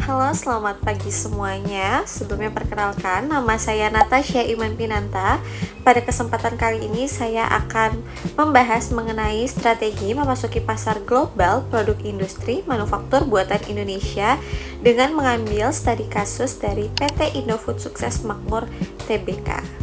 Halo, selamat pagi semuanya. Sebelumnya perkenalkan, nama saya Natasha Iman Pinanta. Pada kesempatan kali ini saya akan membahas mengenai strategi memasuki pasar global produk industri manufaktur buatan Indonesia dengan mengambil studi kasus dari PT Indofood Sukses Makmur Tbk.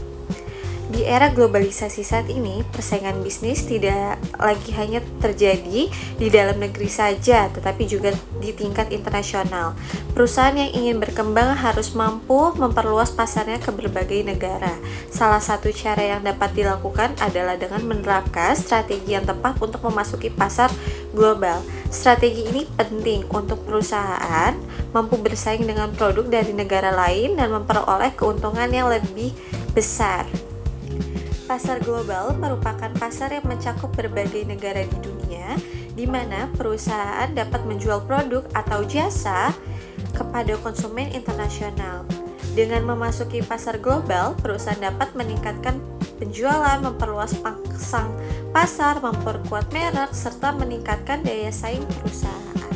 Di era globalisasi saat ini, persaingan bisnis tidak lagi hanya terjadi di dalam negeri saja, tetapi juga di tingkat internasional. Perusahaan yang ingin berkembang harus mampu memperluas pasarnya ke berbagai negara. Salah satu cara yang dapat dilakukan adalah dengan menerapkan strategi yang tepat untuk memasuki pasar global. Strategi ini penting untuk perusahaan mampu bersaing dengan produk dari negara lain dan memperoleh keuntungan yang lebih besar. Pasar global merupakan pasar yang mencakup berbagai negara di dunia, di mana perusahaan dapat menjual produk atau jasa kepada konsumen internasional. Dengan memasuki pasar global, perusahaan dapat meningkatkan penjualan, memperluas pasang pasar, memperkuat merek, serta meningkatkan daya saing perusahaan.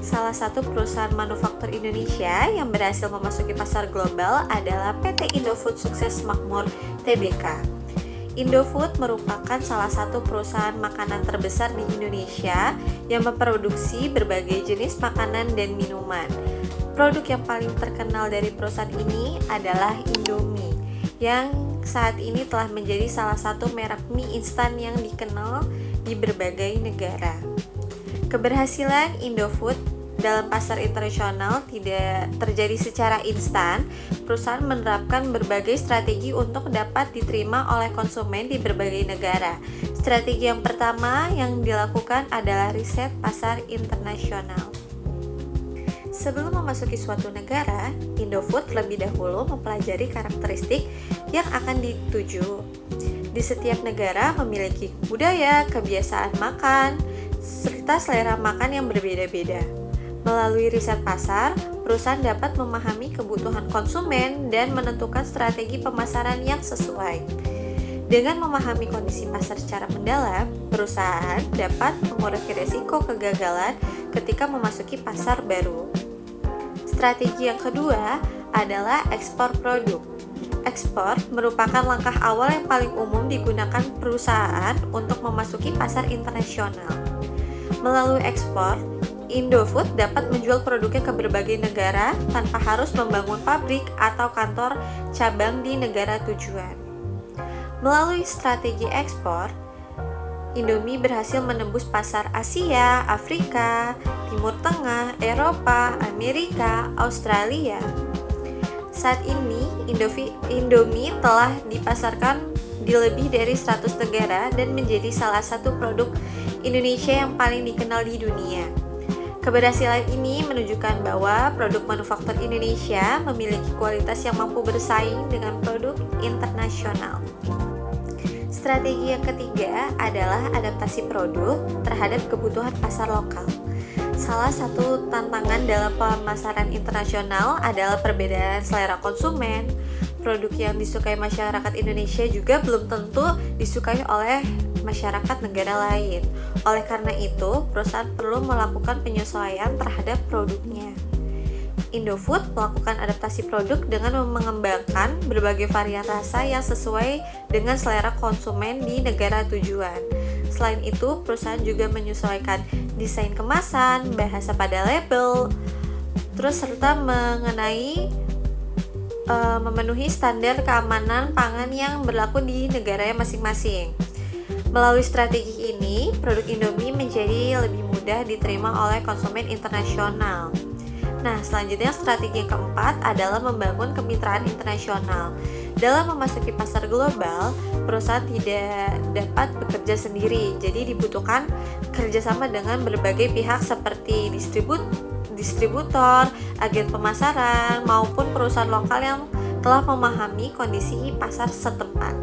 Salah satu perusahaan manufaktur Indonesia yang berhasil memasuki pasar global adalah PT Indofood Sukses Makmur Tbk. Indofood merupakan salah satu perusahaan makanan terbesar di Indonesia yang memproduksi berbagai jenis makanan dan minuman. Produk yang paling terkenal dari perusahaan ini adalah Indomie, yang saat ini telah menjadi salah satu merek mie instan yang dikenal di berbagai negara. Keberhasilan Indofood dalam pasar internasional tidak terjadi secara instan. Perusahaan menerapkan berbagai strategi untuk dapat diterima oleh konsumen di berbagai negara. Strategi yang pertama yang dilakukan adalah riset pasar internasional. Sebelum memasuki suatu negara, Indofood terlebih dahulu mempelajari karakteristik yang akan dituju. Di setiap negara memiliki budaya, kebiasaan makan, serta selera makan yang berbeda-beda. Melalui riset pasar, perusahaan dapat memahami kebutuhan konsumen dan menentukan strategi pemasaran yang sesuai. Dengan memahami kondisi pasar secara mendalam, perusahaan dapat mengurangi risiko kegagalan ketika memasuki pasar baru. Strategi yang kedua adalah ekspor produk. Ekspor merupakan langkah awal yang paling umum digunakan perusahaan untuk memasuki pasar internasional. Melalui ekspor, Indofood dapat menjual produknya ke berbagai negara tanpa harus membangun pabrik atau kantor cabang di negara tujuan. Melalui strategi ekspor, Indomie berhasil menembus pasar Asia, Afrika, Timur Tengah, Eropa, Amerika, Australia. Saat ini, Indomie telah dipasarkan di lebih dari 100 negara dan menjadi salah satu produk Indonesia yang paling dikenal di dunia. Keberhasilan ini menunjukkan bahwa produk manufaktur Indonesia memiliki kualitas yang mampu bersaing dengan produk internasional. Strategi yang ketiga adalah adaptasi produk terhadap kebutuhan pasar lokal. Salah satu tantangan dalam pemasaran internasional adalah perbedaan selera konsumen. Produk yang disukai masyarakat Indonesia juga belum tentu disukai oleh masyarakat negara lain. Oleh karena itu, perusahaan perlu melakukan penyesuaian terhadap produknya. Indofood melakukan adaptasi produk dengan mengembangkan berbagai varian rasa yang sesuai dengan selera konsumen di negara tujuan. Selain itu, perusahaan juga menyesuaikan desain kemasan, bahasa pada label, serta memenuhi standar keamanan pangan yang berlaku di negaranya masing-masing. Melalui strategi ini, produk Indomie menjadi lebih mudah diterima oleh konsumen internasional. Nah, selanjutnya strategi yang keempat adalah membangun kemitraan internasional. Dalam memasuki pasar global, perusahaan tidak dapat bekerja sendiri, jadi dibutuhkan kerjasama dengan berbagai pihak seperti distributor, agen pemasaran, maupun perusahaan lokal yang telah memahami kondisi pasar setempat.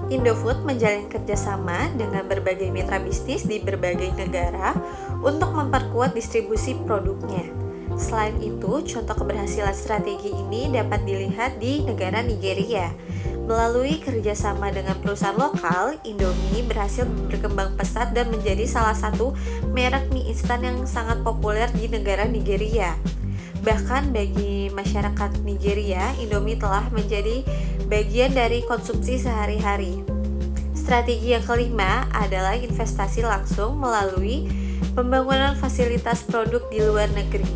Indofood menjalin kerjasama dengan berbagai mitra bisnis di berbagai negara untuk memperkuat distribusi produknya. Selain itu, contoh keberhasilan strategi ini dapat dilihat di negara Nigeria. Melalui kerjasama dengan perusahaan lokal, Indomie berhasil berkembang pesat dan menjadi salah satu merek mie instan yang sangat populer di negara Nigeria. Bahkan bagi masyarakat Nigeria, Indomie telah menjadi bagian dari konsumsi sehari-hari. Strategi yang kelima adalah investasi langsung melalui pembangunan fasilitas produk di luar negeri.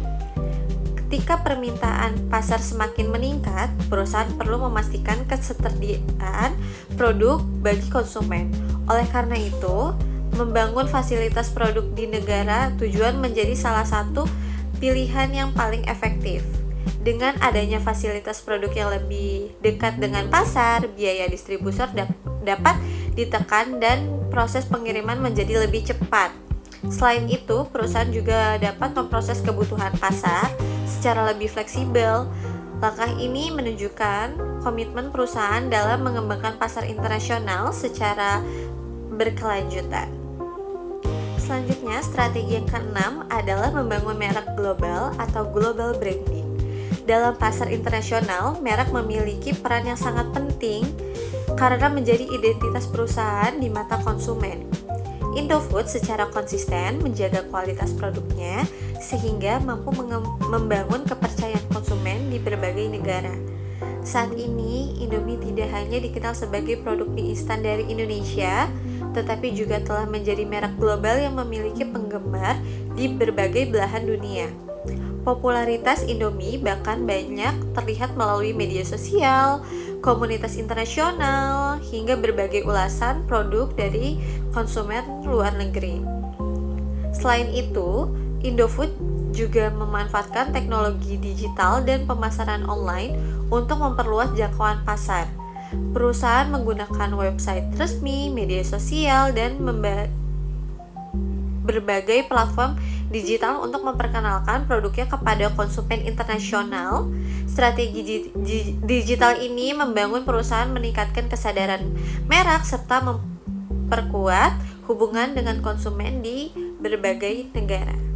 Ketika permintaan pasar semakin meningkat, perusahaan perlu memastikan ketersediaan produk bagi konsumen. Oleh karena itu, membangun fasilitas produk di negara tujuan menjadi salah satu pilihan yang paling efektif. Dengan adanya fasilitas produk yang lebih dekat dengan pasar, biaya distribusi dapat ditekan dan proses pengiriman menjadi lebih cepat. Selain itu, perusahaan juga dapat memproses kebutuhan pasar secara lebih fleksibel. Langkah ini menunjukkan komitmen perusahaan dalam mengembangkan pasar internasional secara berkelanjutan. Selanjutnya, strategi yang keenam adalah membangun merek global atau global branding. Dalam pasar internasional, merek memiliki peran yang sangat penting karena menjadi identitas perusahaan di mata konsumen. Indofood secara konsisten menjaga kualitas produknya sehingga mampu membangun kepercayaan konsumen di berbagai negara. Saat ini, Indomie tidak hanya dikenal sebagai produk mie instan dari Indonesia, tetapi juga telah menjadi merek global yang memiliki penggemar di berbagai belahan dunia. Popularitas Indomie bahkan banyak terlihat melalui media sosial, komunitas internasional, hingga berbagai ulasan produk dari konsumen luar negeri. Selain itu, Indofood juga memanfaatkan teknologi digital dan pemasaran online untuk memperluas jangkauan pasar. Perusahaan menggunakan website resmi, media sosial, dan berbagai platform digital untuk memperkenalkan produknya kepada konsumen internasional. Strategi digital ini membangun perusahaan meningkatkan kesadaran merek serta memperkuat hubungan dengan konsumen di berbagai negara.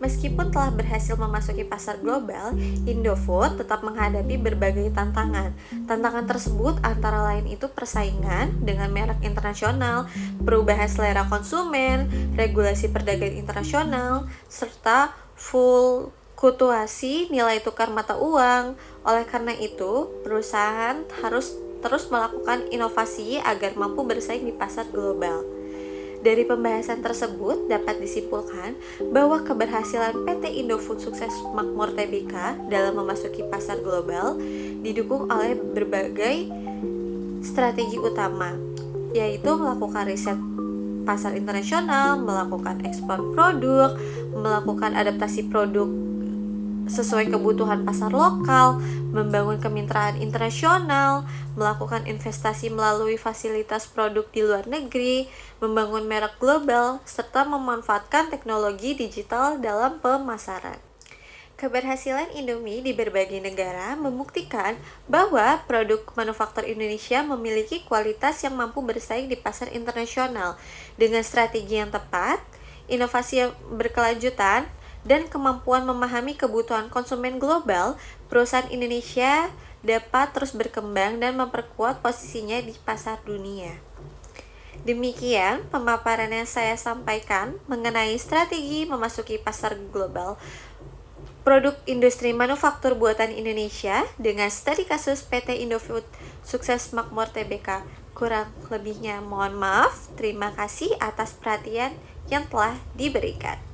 Meskipun telah berhasil memasuki pasar global, Indofood tetap menghadapi berbagai tantangan. Tantangan tersebut antara lain itu persaingan dengan merek internasional, perubahan selera konsumen, regulasi perdagangan internasional, serta fluktuasi nilai tukar mata uang. Oleh karena itu, perusahaan harus terus melakukan inovasi agar mampu bersaing di pasar global. Dari pembahasan tersebut dapat disimpulkan bahwa keberhasilan PT Indofood Sukses Makmur Tbk dalam memasuki pasar global didukung oleh berbagai strategi utama, yaitu melakukan riset pasar internasional, melakukan ekspor produk, melakukan adaptasi produk sesuai kebutuhan pasar lokal, membangun kemitraan internasional, melakukan investasi melalui fasilitas produk di luar negeri, membangun merek global, serta memanfaatkan teknologi digital dalam pemasaran. Keberhasilan Indomie di berbagai negara membuktikan bahwa produk manufaktur Indonesia memiliki kualitas yang mampu bersaing di pasar internasional. Dengan strategi yang tepat, inovasi yang berkelanjutan, dan kemampuan memahami kebutuhan konsumen global, perusahaan Indonesia dapat terus berkembang dan memperkuat posisinya di pasar dunia. Demikian pemaparan yang saya sampaikan mengenai strategi memasuki pasar global produk industri manufaktur buatan Indonesia dengan studi kasus PT Indofood Sukses Makmur Tbk. Kurang lebihnya mohon maaf. Terima kasih atas perhatian yang telah diberikan.